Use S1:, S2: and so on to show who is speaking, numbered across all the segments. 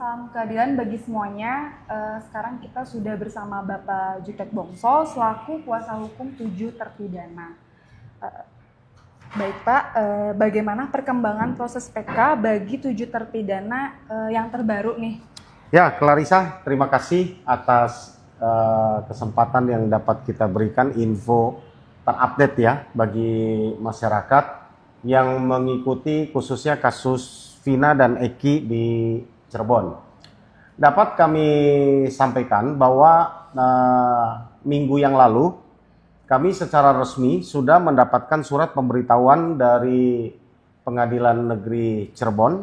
S1: Salam keadilan bagi semuanya. Sekarang kita sudah bersama Bapak Jutek Bongso selaku kuasa hukum 7 terpidana. Baik Pak, bagaimana perkembangan proses PK bagi 7 terpidana yang terbaru nih?
S2: Ya, Clarissa, terima kasih atas kesempatan yang dapat kita berikan info terupdate ya bagi masyarakat yang mengikuti khususnya kasus Vina dan Eki di Cirebon. Dapat kami sampaikan bahwa minggu yang lalu kami secara resmi sudah mendapatkan surat pemberitahuan dari Pengadilan Negeri Cirebon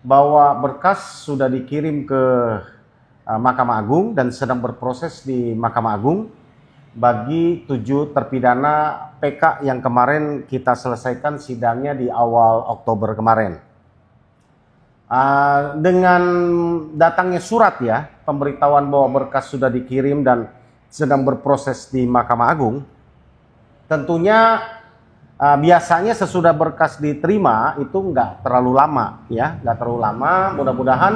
S2: bahwa berkas sudah dikirim ke Mahkamah Agung dan sedang berproses di Mahkamah Agung bagi 7 terpidana PK yang kemarin kita selesaikan sidangnya di awal Oktober kemarin. Dengan datangnya surat ya, pemberitahuan bahwa berkas sudah dikirim dan sedang berproses di Mahkamah Agung, tentunya biasanya sesudah berkas diterima itu nggak terlalu lama ya, nggak terlalu lama. Mudah-mudahan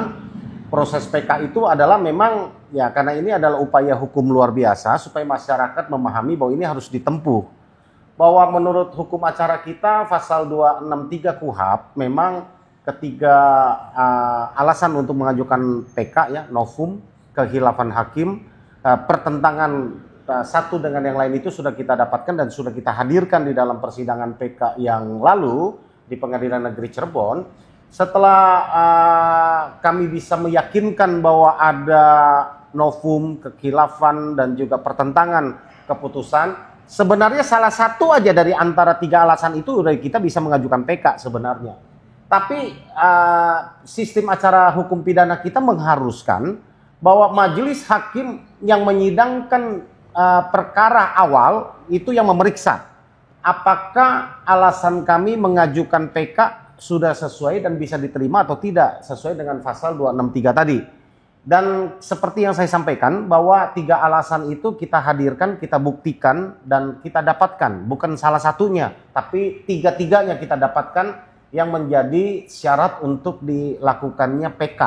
S2: proses PK itu adalah memang ya, karena ini adalah upaya hukum luar biasa supaya masyarakat memahami bahwa ini harus ditempuh. Bahwa menurut hukum acara kita pasal 263 KUHP memang ketiga alasan untuk mengajukan PK ya, novum, kekhilafan hakim, pertentangan satu dengan yang lain itu sudah kita dapatkan dan sudah kita hadirkan di dalam persidangan PK yang lalu di Pengadilan Negeri Cirebon. Setelah kami bisa meyakinkan bahwa ada novum, kekhilafan dan juga pertentangan keputusan, sebenarnya salah satu aja dari antara 3 alasan itu udah kita bisa mengajukan PK sebenarnya. Tapi sistem acara hukum pidana kita mengharuskan bahwa majelis hakim yang menyidangkan perkara awal itu yang memeriksa apakah alasan kami mengajukan PK sudah sesuai dan bisa diterima atau tidak sesuai dengan pasal 263 tadi. Dan seperti yang saya sampaikan bahwa 3 alasan itu kita hadirkan, kita buktikan dan kita dapatkan, bukan salah satunya, tapi 3-tiganya kita dapatkan yang menjadi syarat untuk dilakukannya PK.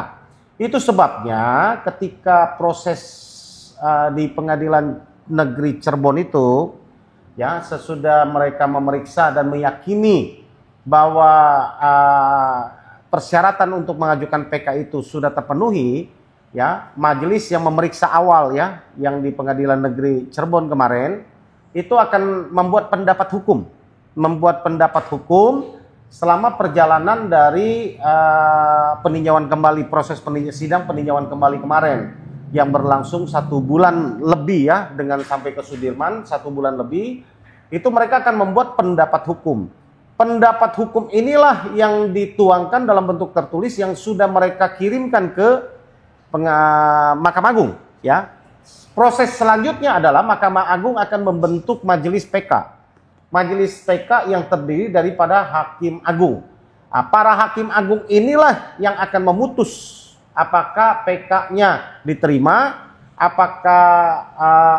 S2: Itu sebabnya ketika proses di Pengadilan Negeri Cirebon itu ya, sesudah mereka memeriksa dan meyakini bahwa persyaratan untuk mengajukan PK itu sudah terpenuhi ya, majelis yang memeriksa awal ya, yang di Pengadilan Negeri Cirebon kemarin itu akan membuat pendapat hukum selama perjalanan dari peninjauan kembali, proses sidang peninjauan kembali kemarin yang berlangsung 1 bulan lebih ya, dengan sampai ke Sudirman 1 bulan lebih. Itu mereka akan membuat pendapat hukum. Pendapat hukum inilah yang dituangkan dalam bentuk tertulis yang sudah mereka kirimkan ke Mahkamah Agung ya. Proses selanjutnya adalah Mahkamah Agung akan membentuk majelis PK. Majelis PK yang terdiri daripada hakim agung. Para hakim agung inilah yang akan memutus apakah PK-nya diterima, apakah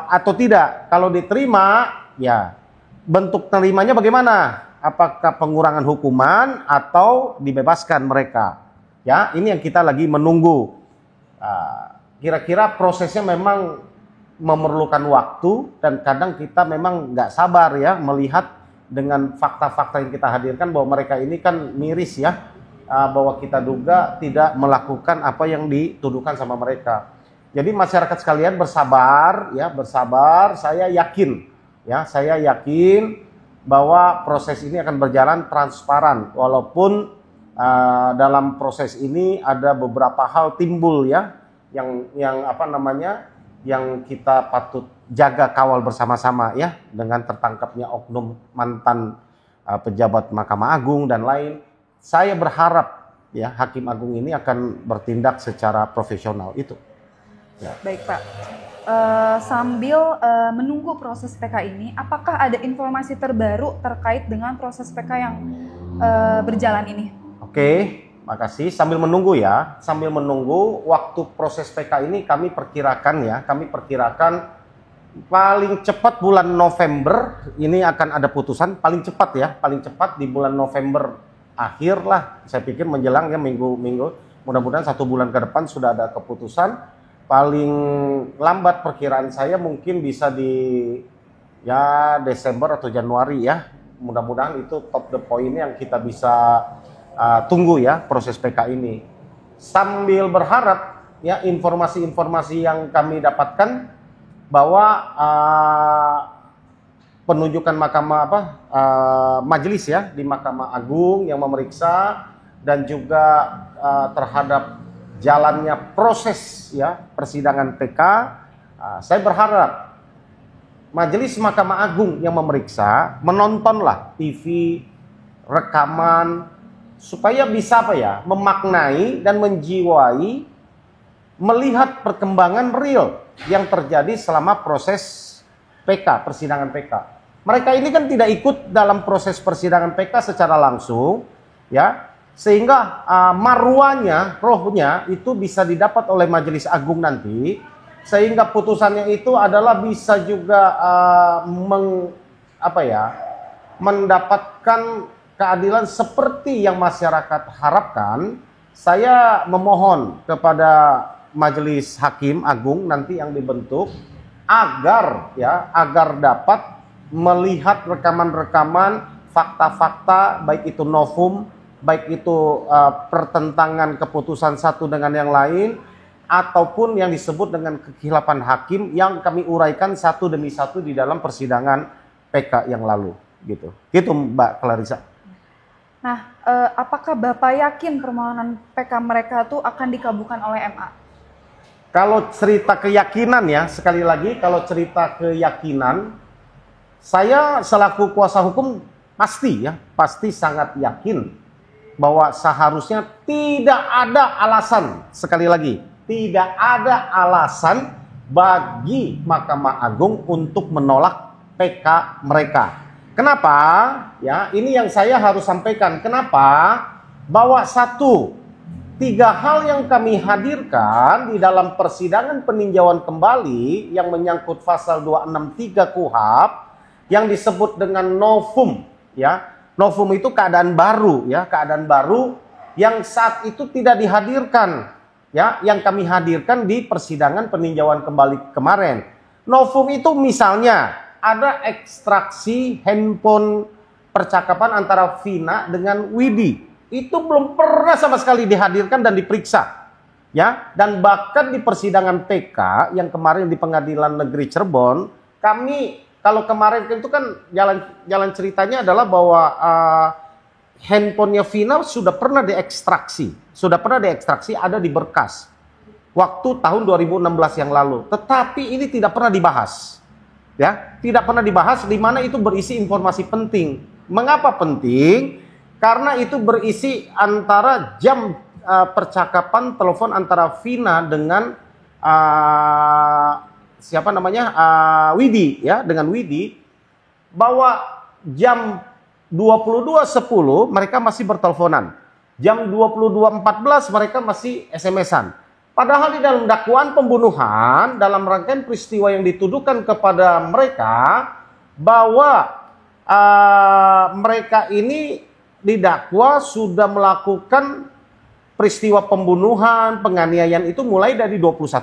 S2: atau tidak. Kalau diterima, ya bentuk terimanya bagaimana? Apakah pengurangan hukuman atau dibebaskan mereka? Ya, ini yang kita lagi menunggu. Kira-kira prosesnya memang memerlukan waktu dan kadang kita memang nggak sabar ya melihat dengan fakta-fakta yang kita hadirkan bahwa mereka ini kan miris ya, bahwa kita duga tidak melakukan apa yang dituduhkan sama mereka. Jadi masyarakat sekalian bersabar ya, bersabar. Saya yakin bahwa proses ini akan berjalan transparan walaupun dalam proses ini ada beberapa hal timbul ya yang kita patut jaga kawal bersama-sama ya, dengan tertangkapnya oknum mantan pejabat Mahkamah Agung dan lain. Saya berharap ya Hakim Agung ini akan bertindak secara profesional itu. Ya.
S1: Baik Pak, sambil menunggu proses PK ini, apakah ada informasi terbaru terkait dengan proses PK yang berjalan ini? Oke.
S2: Makasih. Sambil menunggu waktu proses PK ini kami perkirakan paling cepat bulan November ini akan ada putusan, paling cepat di bulan November akhir lah, saya pikir menjelang ya minggu Mudah-mudahan 1 bulan ke depan sudah ada keputusan. Paling lambat perkiraan saya mungkin bisa di Desember atau Januari ya. Mudah-mudahan itu top the point yang kita bisa tunggu ya, proses PK ini. Sambil berharap ya, informasi-informasi yang kami dapatkan bahwa penunjukan majelis ya di Mahkamah Agung yang memeriksa dan juga terhadap jalannya proses ya persidangan PK, saya berharap Majelis Mahkamah Agung yang memeriksa menontonlah TV, rekaman, supaya bisa memaknai dan menjiwai, melihat perkembangan real yang terjadi selama proses PK, persidangan PK. Mereka ini kan tidak ikut dalam proses persidangan PK secara langsung, ya, sehingga marwahnya, rohnya itu bisa didapat oleh Majelis Agung nanti. Sehingga putusannya itu adalah bisa juga mendapatkan keadilan seperti yang masyarakat harapkan. Saya memohon kepada Majelis Hakim Agung nanti yang dibentuk agar dapat melihat rekaman-rekaman, fakta-fakta, baik itu novum, baik itu pertentangan keputusan satu dengan yang lain, ataupun yang disebut dengan kekhilapan hakim yang kami uraikan satu demi satu di dalam persidangan PK yang lalu, gitu Mbak Clarissa.
S1: Nah, apakah Bapak yakin permohonan PK mereka itu akan dikabulkan oleh MA?
S2: Kalau cerita keyakinan ya, sekali lagi kalau cerita keyakinan, saya selaku kuasa hukum pasti sangat yakin bahwa seharusnya tidak ada alasan, sekali lagi, tidak ada alasan bagi Mahkamah Agung untuk menolak PK mereka. Kenapa? Ya, ini yang saya harus sampaikan. Kenapa? Bahwa 3 hal yang kami hadirkan di dalam persidangan peninjauan kembali yang menyangkut pasal 263 KUHP yang disebut dengan novum, ya. Novum itu keadaan baru, ya, keadaan baru yang saat itu tidak dihadirkan. Ya, yang kami hadirkan di persidangan peninjauan kembali kemarin. Novum itu misalnya ada ekstraksi handphone percakapan antara Vina dengan Widi. Itu belum pernah sama sekali dihadirkan dan diperiksa. Ya, dan bahkan di persidangan PK yang kemarin di Pengadilan Negeri Cirebon, kami kalau kemarin itu kan jalan ceritanya adalah bahwa handphonenya Vina sudah pernah diekstraksi, ada di berkas waktu tahun 2016 yang lalu, tetapi ini tidak pernah dibahas, ya, tidak pernah dibahas, di mana itu berisi informasi penting. Mengapa penting? Karena itu berisi antara jam percakapan telepon antara Vina dengan Widi, ya, dengan Widi, bahwa jam 22.10 mereka masih berteleponan. Jam 22.14 mereka masih SMS-an. Padahal di dalam dakwaan pembunuhan, dalam rangkaian peristiwa yang dituduhkan kepada mereka, bahwa mereka ini didakwa sudah melakukan peristiwa pembunuhan, penganiayaan itu mulai dari 21.30.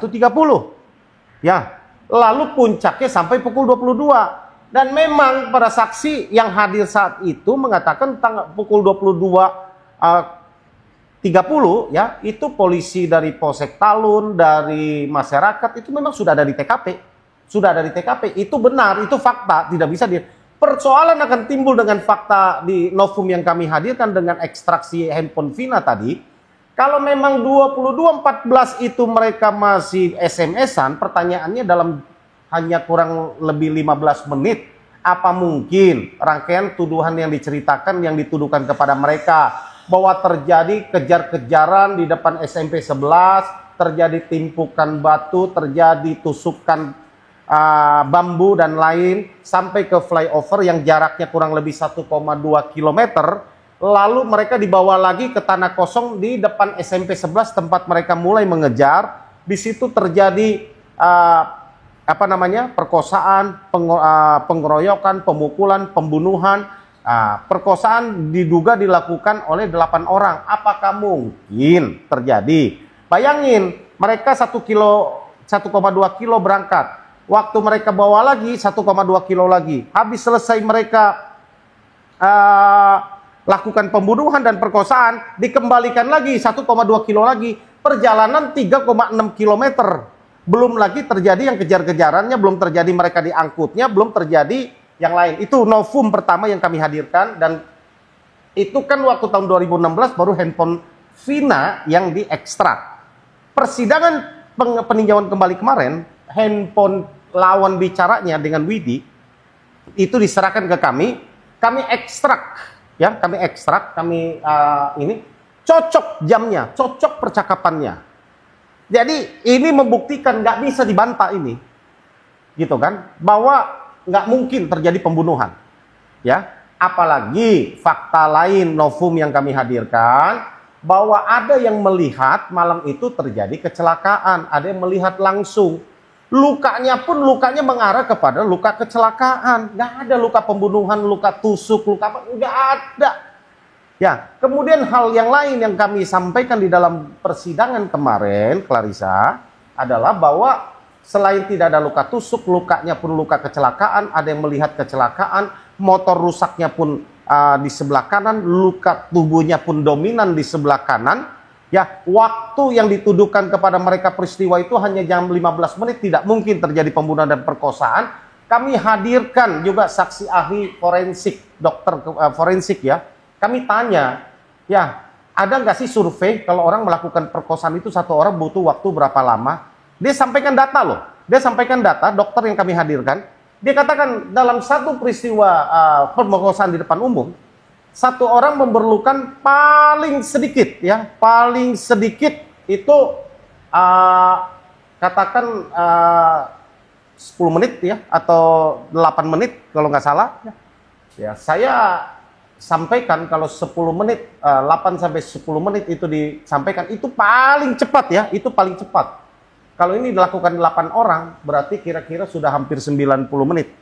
S2: Ya, lalu puncaknya sampai pukul 22. Dan memang pada saksi yang hadir saat itu mengatakan pukul 22.30 ya, itu polisi dari Polsek Talun, dari masyarakat itu memang sudah ada di TKP. Sudah ada di TKP. Itu benar, itu fakta, tidak bisa persoalan akan timbul dengan fakta di novum yang kami hadirkan dengan ekstraksi handphone Vina tadi. Kalau memang 22.14 itu mereka masih SMS-an, pertanyaannya dalam hanya kurang lebih 15 menit. Apa mungkin rangkaian tuduhan yang diceritakan, yang dituduhkan kepada mereka, bahwa terjadi kejar-kejaran di depan SMP 11, terjadi timpukan batu, terjadi tusukan bambu dan lain, sampai ke flyover yang jaraknya kurang lebih 1,2 km, lalu mereka dibawa lagi ke tanah kosong di depan SMP 11 tempat mereka mulai mengejar. Di situ terjadi perkosaan, pengeroyokan, pemukulan, pembunuhan, perkosaan diduga dilakukan oleh 8 orang. Apakah mungkin terjadi? Bayangin, mereka 1,2 kilo berangkat. Waktu mereka bawa lagi 1,2 kilo lagi. Habis selesai mereka lakukan pembunuhan dan perkosaan, dikembalikan lagi 1,2 kilo lagi. Perjalanan 3,6 kilometer. Belum lagi terjadi yang kejar-kejarannya, belum terjadi mereka diangkutnya, belum terjadi yang lain. Itu novum pertama yang kami hadirkan, dan itu kan waktu tahun 2016 baru handphone Vina yang diekstrak. Persidangan peninjauan kembali kemarin, handphone lawan bicaranya dengan Widi itu diserahkan ke kami ekstrak, ya, kami ini cocok jamnya, cocok percakapannya. Jadi ini membuktikan nggak bisa dibantah ini, gitu kan, bahwa nggak mungkin terjadi pembunuhan, ya. Apalagi fakta lain novum yang kami hadirkan, bahwa ada yang melihat malam itu terjadi kecelakaan, ada yang melihat langsung. Lukanya mengarah kepada luka kecelakaan, nggak ada luka pembunuhan, luka tusuk, luka apa, nggak ada. Ya, kemudian hal yang lain yang kami sampaikan di dalam persidangan kemarin, Clarissa, adalah bahwa selain tidak ada luka tusuk, lukanya pun luka kecelakaan, ada yang melihat kecelakaan, motor rusaknya pun di sebelah kanan, luka tubuhnya pun dominan di sebelah kanan. Ya, waktu yang dituduhkan kepada mereka peristiwa itu hanya jam 15 menit, tidak mungkin terjadi pembunuhan dan perkosaan. Kami hadirkan juga saksi ahli forensik, dokter forensik, ya. Kami tanya, ya, ada nggak sih survei kalau orang melakukan perkosaan itu satu orang butuh waktu berapa lama? Dia sampaikan data loh. Dia sampaikan data, dokter yang kami hadirkan. Dia katakan dalam satu peristiwa pemerkosaan di depan umum, satu orang memerlukan paling sedikit, ya, paling sedikit itu katakan 10 menit, ya, atau 8 menit kalau nggak salah. Ya, saya sampaikan kalau 10 menit, 8 sampai 10 menit itu disampaikan, itu paling cepat, ya, itu paling cepat. Kalau ini dilakukan 8 orang, berarti kira-kira sudah hampir 90 menit.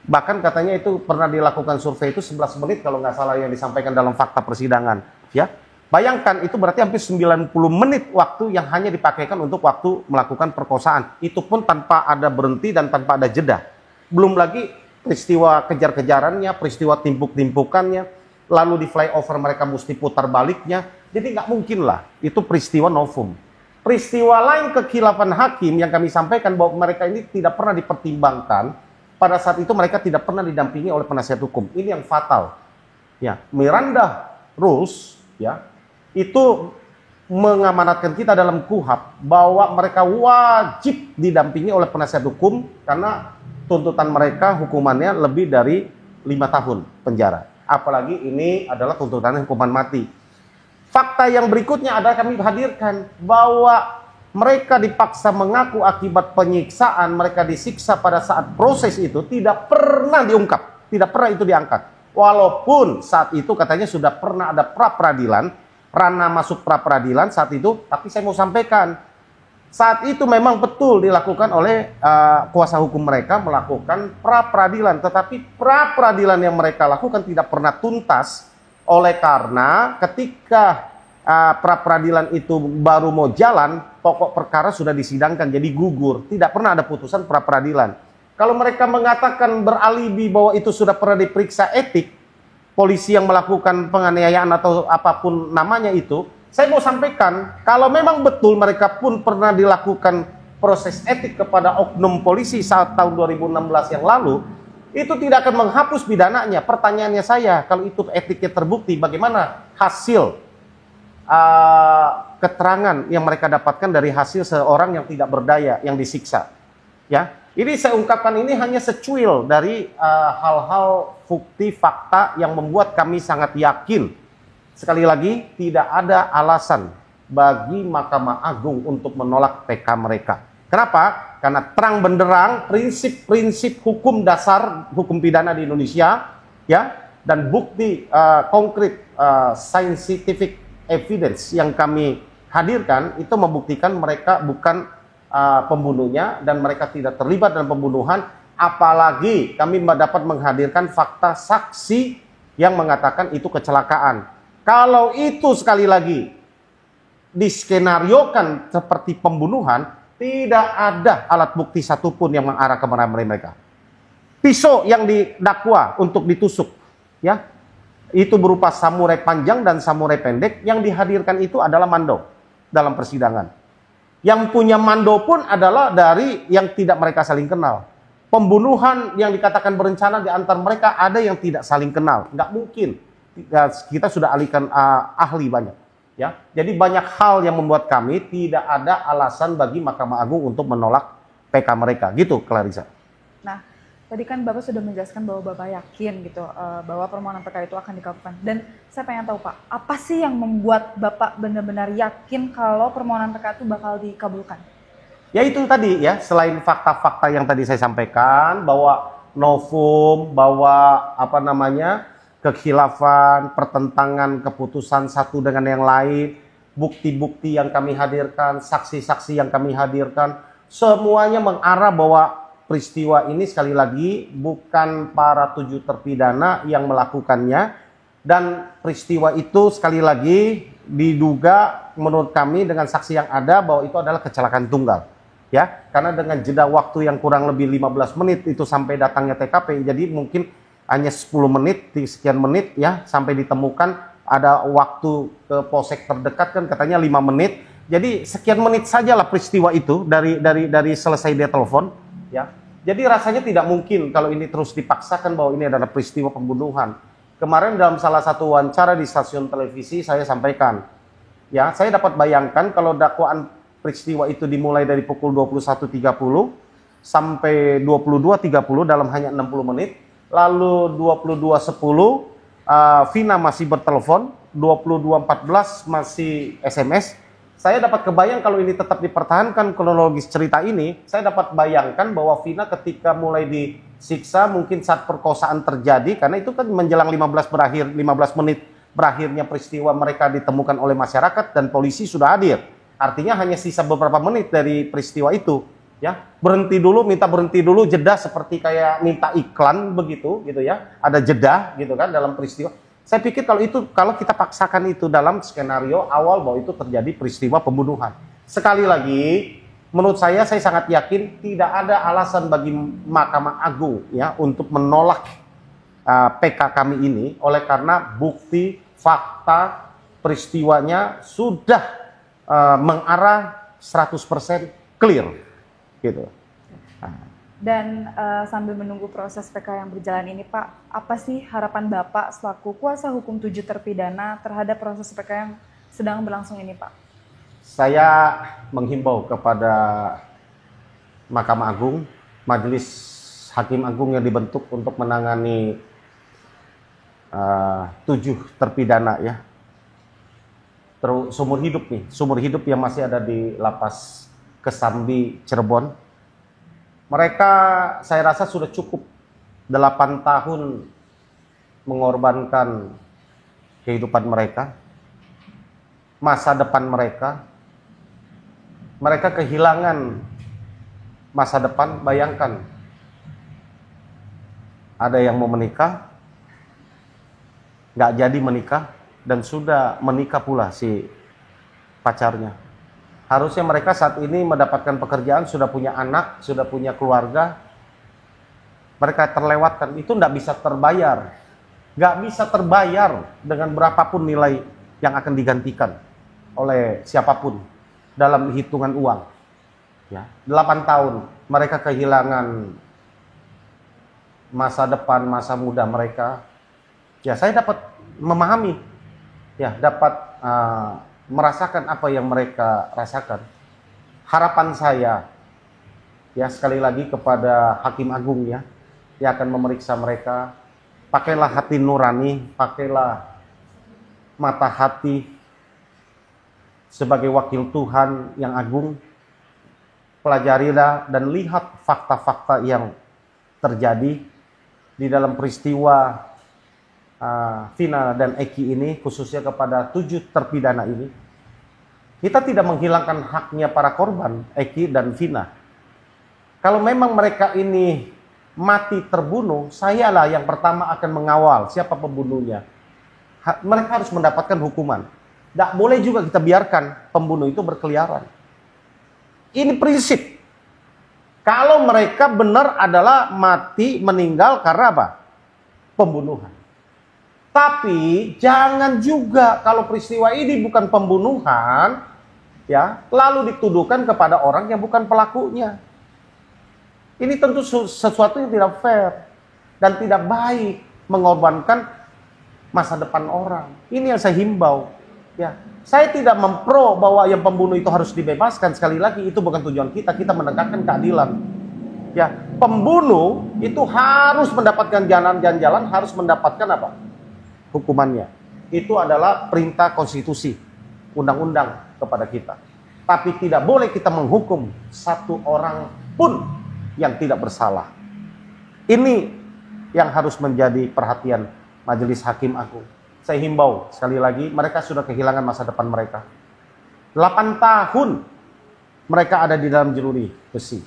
S2: Bahkan katanya itu pernah dilakukan survei itu 11 menit kalau nggak salah yang disampaikan dalam fakta persidangan, ya. Bayangkan itu berarti hampir 90 menit waktu yang hanya dipakaikan untuk waktu melakukan perkosaan. Itu pun tanpa ada berhenti dan tanpa ada jeda. Belum lagi peristiwa kejar-kejarannya, peristiwa timpuk-timpukannya, lalu di flyover mereka mesti putar baliknya. Jadi nggak mungkin lah, itu peristiwa novum. Peristiwa lain kekhilafan hakim yang kami sampaikan bahwa mereka ini tidak pernah dipertimbangkan, pada saat itu mereka tidak pernah didampingi oleh penasihat hukum. Ini yang fatal. Ya, Miranda Rules, ya, itu mengamanatkan kita dalam KUHAP bahwa mereka wajib didampingi oleh penasihat hukum karena tuntutan mereka hukumannya lebih dari 5 tahun penjara. Apalagi ini adalah tuntutan hukuman mati. Fakta yang berikutnya adalah kami hadirkan bahwa mereka dipaksa mengaku akibat penyiksaan, mereka disiksa pada saat proses itu tidak pernah diungkap, tidak pernah itu diangkat. Walaupun saat itu katanya sudah pernah ada pra-peradilan, ranah masuk pra-peradilan saat itu, tapi saya mau sampaikan, saat itu memang betul dilakukan oleh kuasa hukum mereka melakukan pra-peradilan, tetapi pra-peradilan yang mereka lakukan tidak pernah tuntas. Oleh karena ketika pra-peradilan itu baru mau jalan, pokok perkara sudah disidangkan, jadi gugur. Tidak pernah ada putusan pra-peradilan. Kalau mereka mengatakan beralibi bahwa itu sudah pernah diperiksa etik, polisi yang melakukan penganiayaan atau apapun namanya itu, saya mau sampaikan, kalau memang betul mereka pun pernah dilakukan proses etik kepada oknum polisi saat tahun 2016 yang lalu, itu tidak akan menghapus pidananya. Pertanyaannya saya, kalau itu etiknya terbukti, bagaimana hasil keterangan yang mereka dapatkan dari hasil seorang yang tidak berdaya, yang disiksa? Ya, ini saya ungkapkan ini hanya secuil dari hal-hal bukti fakta yang membuat kami sangat yakin. Sekali lagi, tidak ada alasan bagi Mahkamah Agung untuk menolak PK mereka. Kenapa? Karena terang benderang prinsip-prinsip hukum dasar hukum pidana di Indonesia, ya, dan bukti konkret scientific evidence yang kami hadirkan itu membuktikan mereka bukan pembunuhnya dan mereka tidak terlibat dalam pembunuhan. Apalagi kami dapat menghadirkan fakta saksi yang mengatakan itu kecelakaan. Kalau itu sekali lagi diskenariokan seperti pembunuhan, tidak ada alat bukti satupun yang mengarah ke mereka. Pisau yang didakwa untuk ditusuk, ya, itu berupa samurai panjang dan samurai pendek. Yang dihadirkan itu adalah Mando dalam persidangan. Yang punya Mando pun adalah dari yang tidak mereka saling kenal. Pembunuhan yang dikatakan berencana di antar mereka ada yang tidak saling kenal, nggak mungkin. Kita sudah alihkan ahli banyak. Ya, jadi banyak hal yang membuat kami tidak ada alasan bagi Mahkamah Agung untuk menolak PK mereka, gitu, Clarissa.
S1: Nah, tadi kan Bapak sudah menjelaskan bahwa Bapak yakin gitu bahwa permohonan PK itu akan dikabulkan. Dan saya pengen tahu Pak, apa sih yang membuat Bapak benar-benar yakin kalau permohonan PK itu bakal dikabulkan?
S2: Ya itu tadi ya, selain fakta-fakta yang tadi saya sampaikan bahwa novum, bahwa kekhilafan, pertentangan keputusan satu dengan yang lain, bukti-bukti yang kami hadirkan, saksi-saksi yang kami hadirkan, semuanya mengarah bahwa peristiwa ini sekali lagi bukan para 7 terpidana yang melakukannya, dan peristiwa itu sekali lagi diduga menurut kami dengan saksi yang ada bahwa itu adalah kecelakaan tunggal. Ya, karena dengan jeda waktu yang kurang lebih 15 menit itu sampai datangnya TKP, jadi mungkin hanya 10 menit, sekian menit ya sampai ditemukan. Ada waktu ke polsek terdekat kan katanya 5 menit. Jadi sekian menit sajalah peristiwa itu dari selesai dia telepon ya. Jadi rasanya tidak mungkin kalau ini terus dipaksakan bahwa ini adalah peristiwa pembunuhan. Kemarin dalam salah satu wawancara di stasiun televisi saya sampaikan, ya, saya dapat bayangkan kalau dakwaan peristiwa itu dimulai dari pukul 21.30 sampai 22.30 dalam hanya 60 menit. Lalu 22.10 Vina masih bertelepon, 22.14 masih SMS. Saya dapat kebayang kalau ini tetap dipertahankan kronologis cerita ini, saya dapat bayangkan bahwa Vina ketika mulai disiksa mungkin saat perkosaan terjadi, karena itu kan menjelang 15 menit berakhirnya peristiwa mereka ditemukan oleh masyarakat dan polisi sudah hadir. Artinya hanya sisa beberapa menit dari peristiwa itu. Ya, minta berhenti dulu, jeda seperti kayak minta iklan begitu gitu ya. Ada jeda gitu kan dalam peristiwa. Saya pikir kalau kita paksakan itu dalam skenario awal bahwa itu terjadi peristiwa pembunuhan. Sekali lagi, menurut saya sangat yakin tidak ada alasan bagi Mahkamah Agung ya untuk menolak PK kami ini oleh karena bukti fakta peristiwanya sudah mengarah 100% clear. Gitu.
S1: Dan sambil menunggu proses PK yang berjalan ini Pak, apa sih harapan Bapak selaku kuasa hukum 7 terpidana terhadap proses PK yang sedang berlangsung ini Pak?
S2: Saya menghimbau kepada Mahkamah Agung, Majelis Hakim Agung yang dibentuk untuk menangani 7 terpidana ya, seumur hidup yang masih ada di lapas Kesambi, Cirebon. Mereka saya rasa sudah cukup 8 tahun mengorbankan kehidupan mereka, masa depan mereka. Mereka kehilangan masa depan. Bayangkan, ada yang mau menikah, nggak jadi menikah, dan sudah menikah pula si pacarnya. Harusnya mereka saat ini mendapatkan pekerjaan, sudah punya anak, sudah punya keluarga. Mereka terlewatkan, itu nggak bisa terbayar. Nggak bisa terbayar dengan berapapun nilai yang akan digantikan oleh siapapun dalam hitungan uang. Ya, 8 tahun mereka kehilangan masa depan, masa muda mereka. Ya, saya dapat memahami, ya, dapat merasakan apa yang mereka rasakan. Harapan saya, ya, sekali lagi kepada Hakim Agung ya, yang akan memeriksa mereka, pakailah hati nurani, pakailah mata hati sebagai wakil Tuhan yang agung. Pelajarilah dan lihat fakta-fakta yang terjadi di dalam peristiwa Vina dan Eki ini, khususnya kepada 7 terpidana ini. Kita tidak menghilangkan haknya para korban Eki dan Vina. Kalau memang mereka ini mati terbunuh, sayalah yang pertama akan mengawal siapa pembunuhnya. Mereka harus mendapatkan hukuman. Tidak boleh juga kita biarkan pembunuh itu berkeliaran. Ini prinsip. Kalau mereka benar adalah mati, meninggal karena apa? Pembunuhan. Tapi jangan juga kalau peristiwa ini bukan pembunuhan, ya, lalu dituduhkan kepada orang yang bukan pelakunya. Ini tentu sesuatu yang tidak fair dan tidak baik, mengorbankan masa depan orang. Ini yang saya himbau. Ya, saya tidak mempro bahwa yang pembunuh itu harus dibebaskan. Sekali lagi, itu bukan tujuan kita. Kita menegakkan keadilan. Ya, pembunuh itu harus mendapatkan jalan, harus mendapatkan apa? Hukumannya. Itu adalah perintah konstitusi, undang-undang kepada kita. Tapi tidak boleh kita menghukum satu orang pun yang tidak bersalah. Ini yang harus menjadi perhatian Majelis Hakim Agung. Saya himbau sekali lagi, mereka sudah kehilangan masa depan mereka. 8 tahun mereka ada di dalam jeruji besi.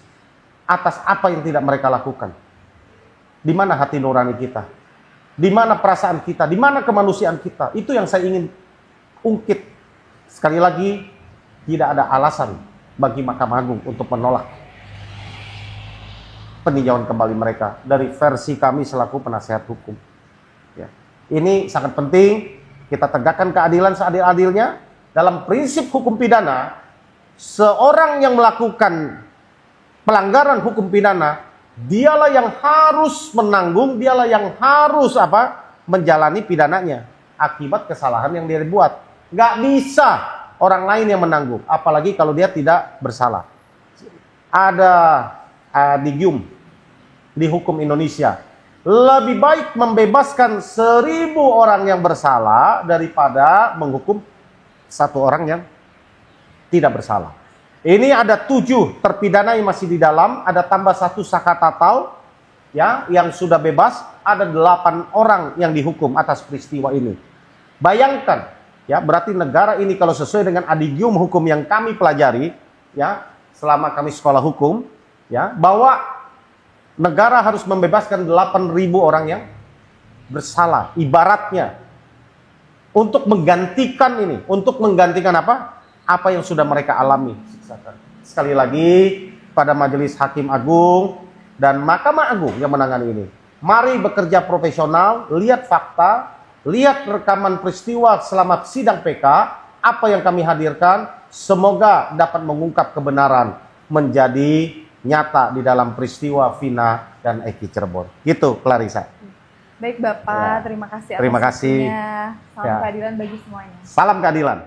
S2: Atas apa yang tidak mereka lakukan? Di mana hati nurani kita? Di mana perasaan kita? Di mana kemanusiaan kita? Itu yang saya ingin ungkit. Sekali lagi, tidak ada alasan bagi Mahkamah Agung untuk menolak peninjauan kembali mereka dari versi kami selaku penasehat hukum. Ya. Ini sangat penting, kita tegakkan keadilan seadil-adilnya. Dalam prinsip hukum pidana, seorang yang melakukan pelanggaran hukum pidana, dialah yang harus menanggung, dialah yang harus menjalani pidananya akibat kesalahan yang dia buat. Nggak bisa orang lain yang menanggung, apalagi kalau dia tidak bersalah. Ada adigium di hukum Indonesia. Lebih baik membebaskan 1000 orang yang bersalah daripada menghukum 1 orang yang tidak bersalah. Ini ada 7 terpidana yang masih di dalam, ada tambah 1 sakatatau ya yang sudah bebas, ada 8 orang yang dihukum atas peristiwa ini. Bayangkan ya, berarti negara ini kalau sesuai dengan adigium hukum yang kami pelajari ya selama kami sekolah hukum ya, bahwa negara harus membebaskan 8.000 orang yang bersalah, ibaratnya untuk menggantikan ini, untuk menggantikan apa yang sudah mereka alami. Sekali lagi pada Majelis Hakim Agung dan Mahkamah Agung yang menangani ini, mari bekerja profesional, lihat fakta, lihat rekaman peristiwa selama sidang PK, apa yang kami hadirkan, semoga dapat mengungkap kebenaran menjadi nyata di dalam peristiwa Vina dan Eki Cirebon. Gitu, Clarissa.
S1: Baik Bapak,
S2: Ya.
S1: terima kasih atas
S2: Terima kasih.
S1: waktunya. Salam
S2: Ya.
S1: keadilan bagi semuanya.
S2: Salam keadilan.